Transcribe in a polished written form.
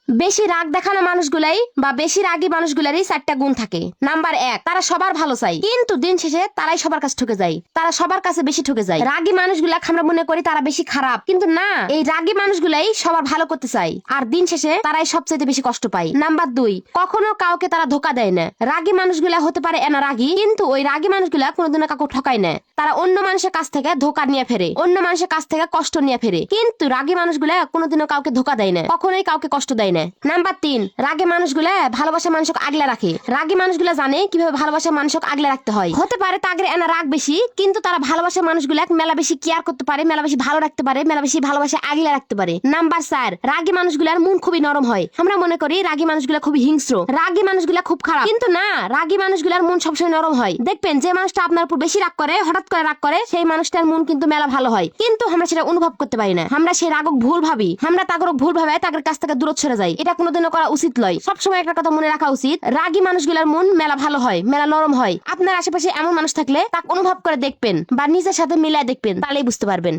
বেশি রাগ দেখানো মানুষগুলাই বা বেশি রাগী মানুষগুলারই 4টা গুণ থাকে। নাম্বার 1, তারা সবার ভালো চায়, কিন্তু দিন শেষে তারাই সবার কাছে ঠকে যায়। তারা সবার কাছে বেশি ঠকে যায়। রাগী মানুষগুলা আমরা মনে করি তারা বেশি খারাপ, কিন্তু না, এই রাগী মানুষগুলাই সবার ভালো করতে চায়, আর দিন শেষে তারাই সবচেয়ে বেশি কষ্ট পায়। নাম্বার 2, কখনো কাউকে তারা ধোকা দেয় না। রাগী মানুষগুলা হতে পারে এনা রাগী, কিন্তু ওই রাগী মানুষগুলা কোনোদিনও কাউকে ঠকায় না। তারা অন্য মানুষের কাছ থেকে ধোকা নিয়ে ফেরে, অন্য মানুষের কাছ থেকে কষ্ট নিয়ে ফেরে, কিন্তু রাগী মানুষগুলা কোনোদিনও কাউকে ধোকা দেয় না, কখনোই কাউকে কষ্ট দেয় না। নাম্বার 3, রাগী মানুষগুলা ভালোবাসা মানুষকে আগলে রাখে। রাগী মানুষগুলা জানে কিভাবে ভালোবাসা মানুষকে আগলে রাখতে হয়। হতে পারে তাদের এনা রাগ বেশি, কিন্তু তারা ভালোবাসা মানুষগুলা মেলা বেশি কেয়ার করতে পারে, মেলা বেশি ভালো রাখতে পারে, মেলা বেশি ভালোবাসা আগলে রাখতে পারে। নাম্বার 4, রাগী মানুষগুলার মন খুবই নরম হয়। আমরা মনে করি রাগী মানুষগুলা খুবই হিংস্র, রাগী মানুষগুলা খুব খারাপ, কিন্তু না, রাগী মানুষগুলার মন সবসময় নরম হয়। দেখবেন যে মানুষটা আপনার উপর বেশি রাগ করে, হঠাৎ করে রাগ করে, সেই মানুষটার মন কিন্তু মেলা ভালো হয়, কিন্তু আমরা সেটা অনুভব করতে পারি না। আমরা সেই রাগক ভুল ভাবি, আমরা তাকে ভুল ভাবে তাদের কাছ থেকে দূরে সরে যাই। এটা কোনোদিনও করা উচিত নয়। সবসময় একটা কথা মনে রাখা উচিত, রাগী মানুষগুলার মন মেলা ভালো হয়, মেলা নরম হয়। আপনার আশেপাশে এমন মানুষ থাকলে তাকে অনুভব করে দেখবেন বা নিজের সাথে মিলায় দেখবেন, তাহলেই বুঝতে পারবেন।